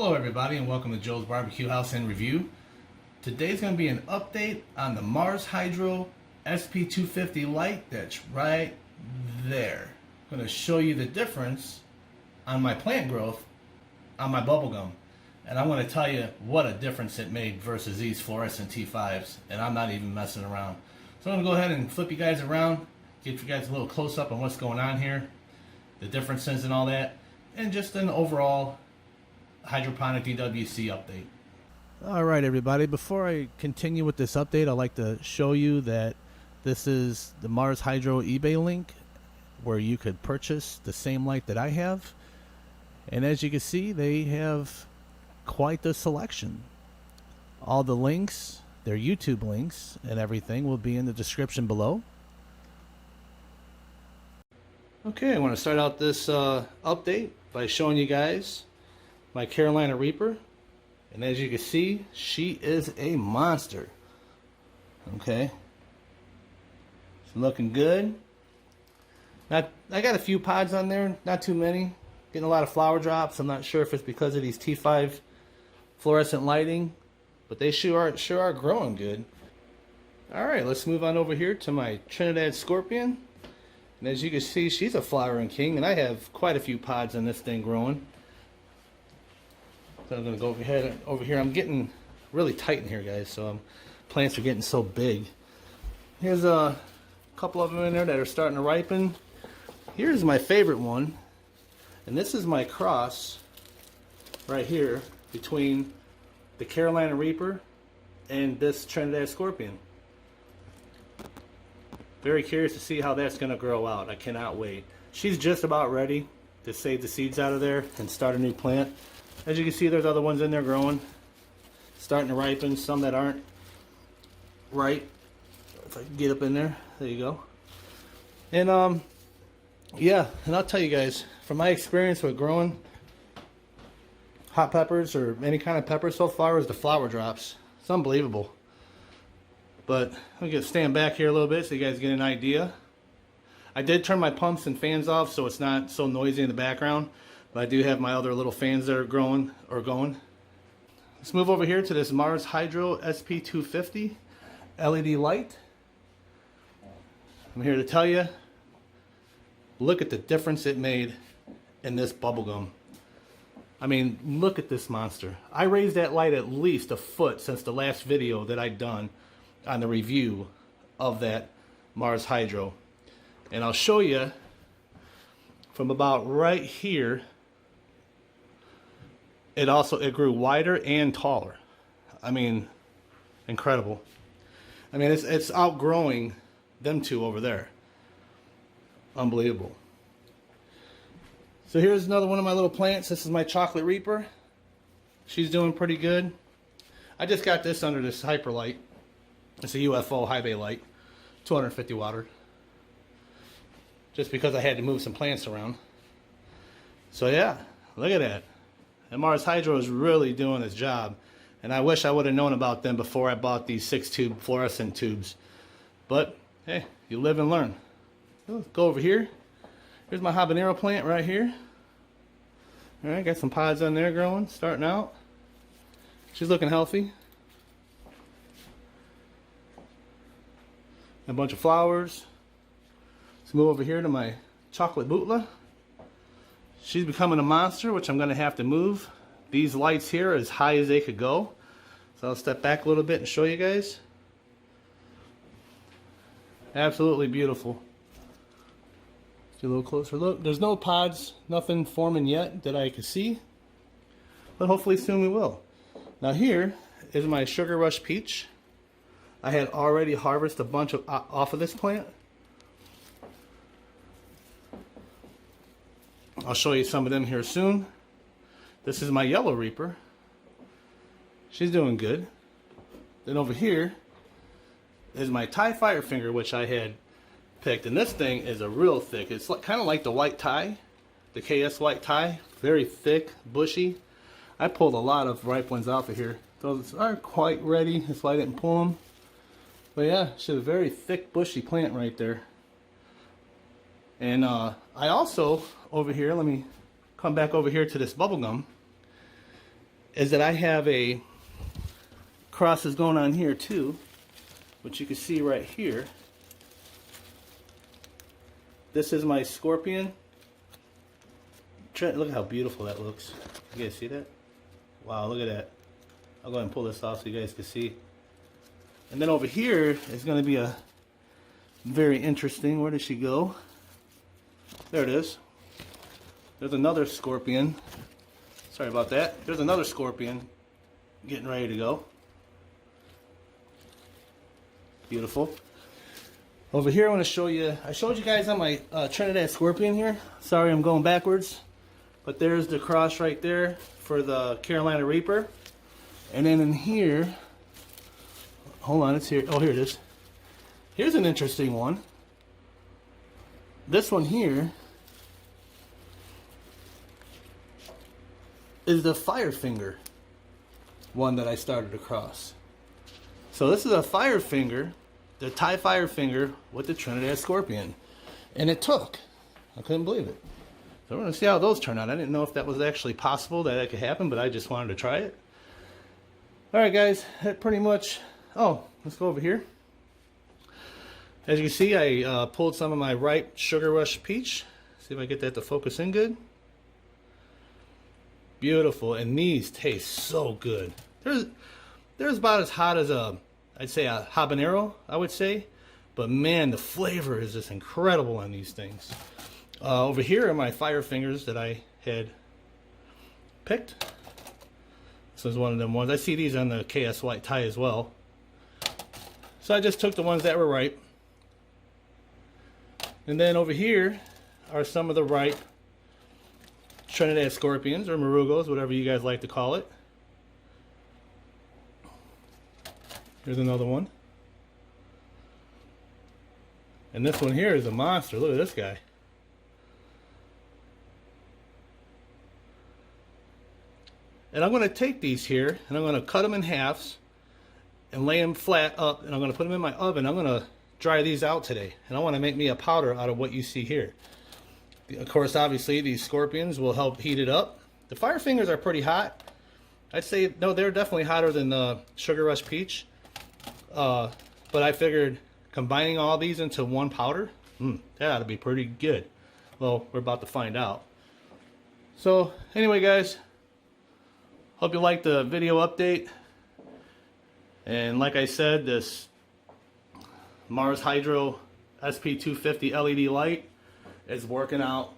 Hello everybody and welcome to Joe's BBQ House and Review. Today's going to be an update on the Mars Hydro SP-250 light that's right there. I'm going to show you the difference on my plant growth on my bubblegum. And I'm going to tell you what a difference it made versus these fluorescent T5s. And I'm not even messing around. So I'm going to go ahead and flip you guys around, give you guys a little close up on what's going on here, the differences and all that, and just an overall Hydroponic DWC update. Alright everybody, before I continue with this update, I'd like to show you that this is the Mars Hydro eBay link where you could purchase the same light that I have. And as you can see, they have quite the selection. All the links, their YouTube links and everything will be in the description below. Okay, I want to start out this update by showing you guys my Carolina Reaper, and as you can see, she is a monster. Okay, it's looking good. I got a few pods on there, not too many. Getting a lot of flower drops. I'm not sure if it's because of these T5 fluorescent lighting, but they sure are growing good. All right, let's move on over here to my Trinidad Scorpion, and as you can see, she's a flowering king, and I have quite a few pods on this thing growing. So I'm going to go over here. I'm getting really tight in here, guys, so plants are getting so big. Here's a couple of them in there that are starting to ripen. Here's my favorite one, and this is my cross right here between the Carolina Reaper and this Trinidad Scorpion. Very curious to see how that's going to grow out. I cannot wait. She's just about ready to save the seeds out of there and start a new plant. As you can see, there's other ones in there growing, starting to ripen, some that aren't right. If I can get up in there, there you go. And yeah, and I'll tell you guys, from my experience with growing hot peppers or any kind of pepper so far, is the flower drops. It's unbelievable. But I'm gonna stand back here a little bit so you guys get an idea. I did turn my pumps and fans off so it's not so noisy in the background. But I do have my other little fans that are growing or going. Let's move over here to this Mars Hydro SP-250 LED light. I'm here to tell you, look at the difference it made in this bubblegum. I mean, look at this monster. I raised that light at least a foot since the last video that I'd done on the review of that Mars Hydro. And I'll show you from about right here. It grew wider and taller. I mean, incredible. I mean, it's outgrowing them two over there. Unbelievable. So here's another one of my little plants. This is my Chocolate Reaper. She's doing pretty good. I just got this under this hyper light. It's a UFO high bay light, 250 watt. Just because I had to move some plants around. So yeah, look at that. And Mars Hydro is really doing its job. And I wish I would have known about them before I bought these 6-tube fluorescent tubes. But, hey, you live and learn. Let's go over here. Here's my habanero plant right here. Alright, got some pods on there growing, starting out. She's looking healthy. A bunch of flowers. Let's move over here to my Chocolate Butla. She's becoming a monster, which I'm going to have to move. These lights here are as high as they could go. So I'll step back a little bit and show you guys. Absolutely beautiful. Let's do a little closer look. There's no pods, nothing forming yet that I can see. But hopefully soon we will. Now here is my Sugar Rush Peach. I had already harvested a bunch off of this plant. I'll show you some of them here soon. This is my Yellow Reaper. She's doing good. Then over here is my Thai Firefinger, which I had picked. And this thing is a real thick. It's kind of like the white Thai, the KS white Thai. Very thick, bushy. I pulled a lot of ripe ones off of here. Those aren't quite ready. That's why I didn't pull them. But yeah, she's a very thick, bushy plant right there. And I also, over here, let me come back over here to this bubblegum. is that I have a crosses going on here too, which you can see right here. This is my scorpion. Look how beautiful that looks. You guys see that? Wow, look at that. I'll go ahead and pull this off so you guys can see. And then over here is going to be a very interesting, where did she go? There it is. There's another scorpion. Sorry about that. There's another scorpion getting ready to go. Beautiful. Over here I want to show you, I showed you guys on my Trinidad scorpion here. Sorry I'm going backwards. But there's the cross right there for the Carolina Reaper. And then in here, hold on, it's here. Oh, here it is. Here's an interesting one. This one here is the Firefinger one that I started across. So this is a Firefinger, the Thai Firefinger with the Trinidad Scorpion. And it took. I couldn't believe it. So we're going to see how those turn out. I didn't know if that was actually possible, that could happen, but I just wanted to try it. Alright guys, that pretty much... Oh, let's go over here. As you can see, I pulled some of my ripe Sugar Rush Peach. See if I get that to focus in good. Beautiful, and these taste so good. They're about as hot as I'd say a habanero, I would say. But man, the flavor is just incredible on these things. Over here are my Firefingers that I had picked. This is one of them ones. I see these on the KS White Thai as well. So I just took the ones that were ripe. And then over here are some of the ripe Trinidad Scorpions, or Marugos, whatever you guys like to call it. Here's another one. And this one here is a monster. Look at this guy. And I'm going to take these here and I'm going to cut them in halves and lay them flat up, and I'm going to put them in my oven. I'm going to dry these out today, and I want to make me a powder out of what you see here. Of course, obviously these scorpions will help heat it up. The Firefingers are pretty hot. I'd say, no, they're definitely hotter than the Sugar Rush Peach. But I figured combining all these into one powder, that ought to be pretty good. Well, we're about to find out. So anyway guys, hope you liked the video update. And like I said, this Mars Hydro SP-250 LED light is working out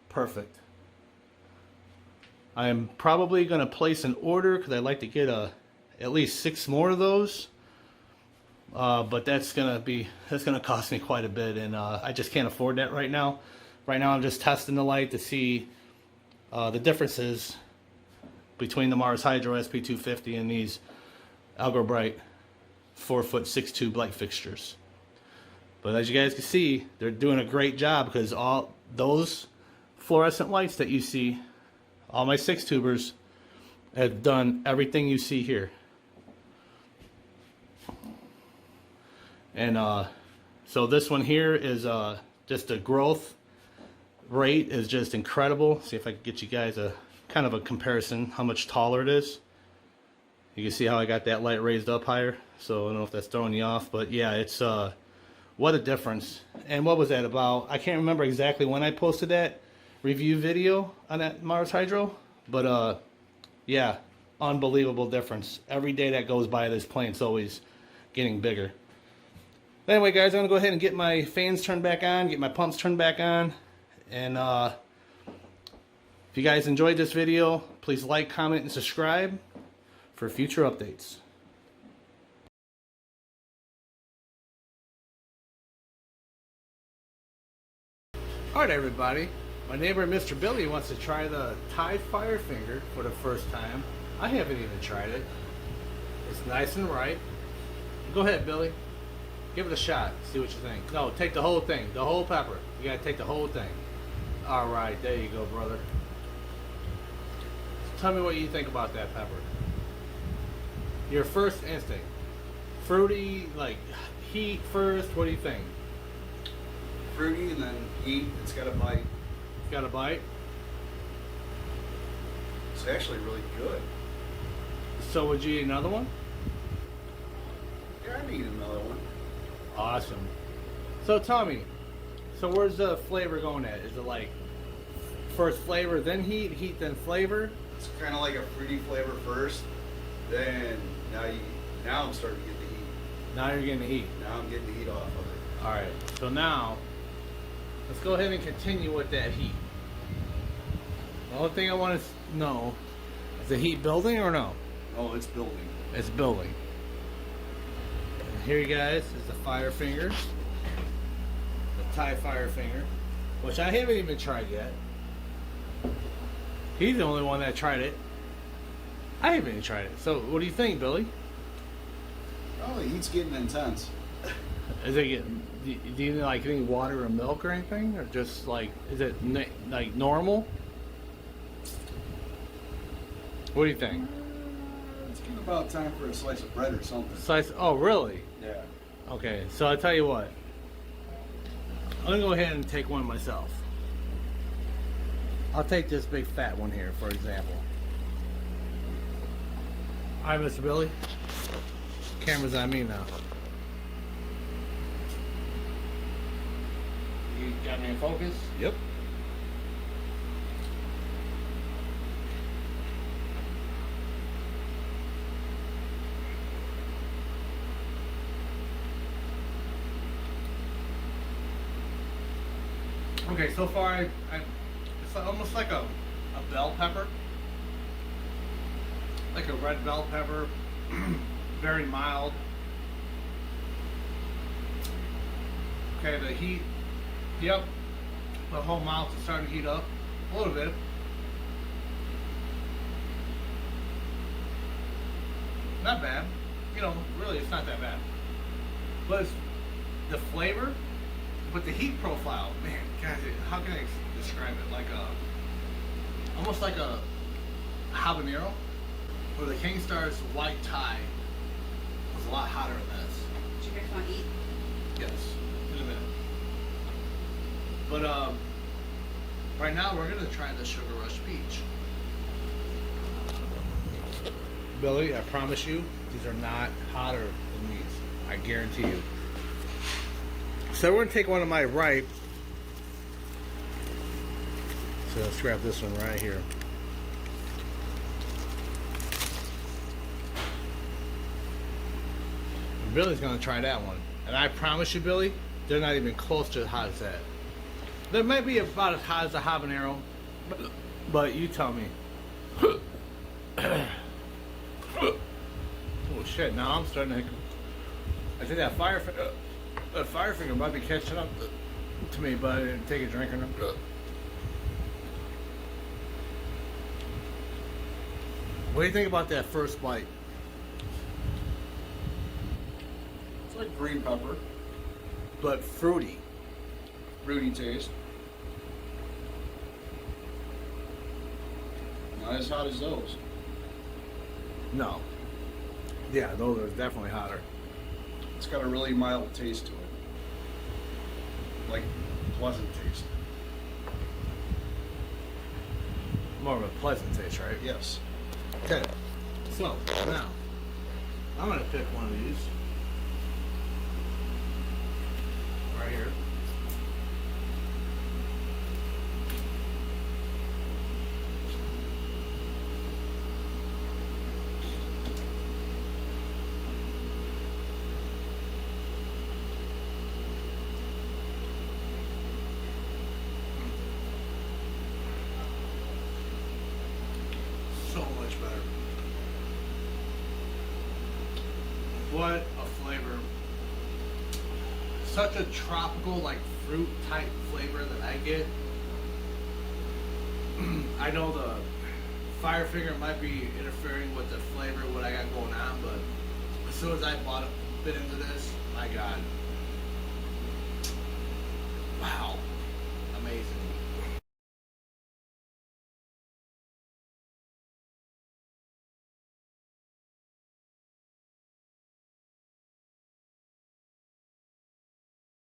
perfect. I'm probably going to place an order because I'd like to get at least 6 more of those. But that's going to cost me quite a bit, and I just can't afford that right now. Right now I'm just testing the light to see the differences between the Mars Hydro SP-250 and these Algo Bright 4-foot 6-tube light fixtures. But as you guys can see, they're doing a great job, because all those fluorescent lights that you see, all my 6-tubers have done everything you see here. And so this one here is just the growth rate is just incredible. See if I can get you guys a kind of a comparison how much taller it is. You can see how I got that light raised up higher. So I don't know if that's throwing you off, but yeah, it's what a difference. And what was that about? I can't remember exactly when I posted that review video on that Mars Hydro, but yeah, unbelievable difference. Every day that goes by, this plane's always getting bigger. Anyway guys, I'm going to go ahead and get my fans turned back on, get my pumps turned back on, and if you guys enjoyed this video, please like, comment, and subscribe for future updates. Alright everybody, my neighbor Mr. Billy wants to try the Thai Firefinger for the first time. I haven't even tried it. It's nice and ripe. Go ahead, Billy. Give it a shot. See what you think. No, take the whole thing. The whole pepper. You gotta take the whole thing. Alright, there you go, brother. Tell me what you think about that pepper. Your first instinct. Fruity, like heat first. What do you think? Fruity and then heat. It's got a bite. It's got a bite? It's actually really good. So would you eat another one? Yeah, I need another one. Awesome. So tell me, so where's the flavor going at? Is it like first flavor, then heat, heat, then flavor? It's kind of like a fruity flavor first, then now I'm starting to get the heat. Now you're getting the heat. Now I'm getting the heat off of it. All right. So now, let's go ahead and continue with that heat. The only thing I want to know is the heat building or no? Oh, it's building. It's building. And here, you guys, is the fire finger, the Thai fire finger, which I haven't even tried yet. He's the only one that tried it. I haven't even tried it. So, what do you think, Billy? Oh, the heat's getting intense. Is it getting? Do you like any water or milk or anything, or just like is it like normal? What do you think? It's getting about time for a slice of bread or something. Slice? Oh, really? Yeah. Okay. So I tell you what. I'm gonna go ahead and take one myself. I'll take this big fat one here, for example. All right, Mr. Billy. Camera's on me now. You got me in focus? Yep. Okay, so far it's almost like a bell pepper. Like a red bell pepper. Very mild. Okay, the heat. Yep. The whole mouth is starting to heat up a little bit. Not bad. You know, really, it's not that bad. But it's the flavor, but the heat profile, man, guys, how can I describe it? Like almost like a habanero, or the King Star's white Thai was a lot hotter than this. Do you guys want to eat? Yes, in a minute. But right now we're gonna try the Sugar Rush Peach. Billy, I promise you, these are not hotter than these. I guarantee you. So we're gonna take one of my ripe. So let's grab this one right here. And Billy's gonna try that one. And I promise you, Billy, they're not even close to as hot as that. They might be about as hot as a habanero, but you tell me. Oh shit, now I'm starting to... I think that fire finger might be catching up to me, but I didn't take a drink or nothing. What do you think about that first bite? It's like green pepper. But fruity. Fruity taste. Not as hot as those. No. Yeah, those are definitely hotter. It's got a really mild taste to it. Like pleasant taste. More of a pleasant taste, right? Yes. Okay. So, now, I'm going to pick one of these. Right here. So much better. What a flavor. Such a tropical, like fruit type flavor that I get. I know the fire finger might be interfering with the flavor, what I got going on, but as soon as I bit into this, my God. Wow.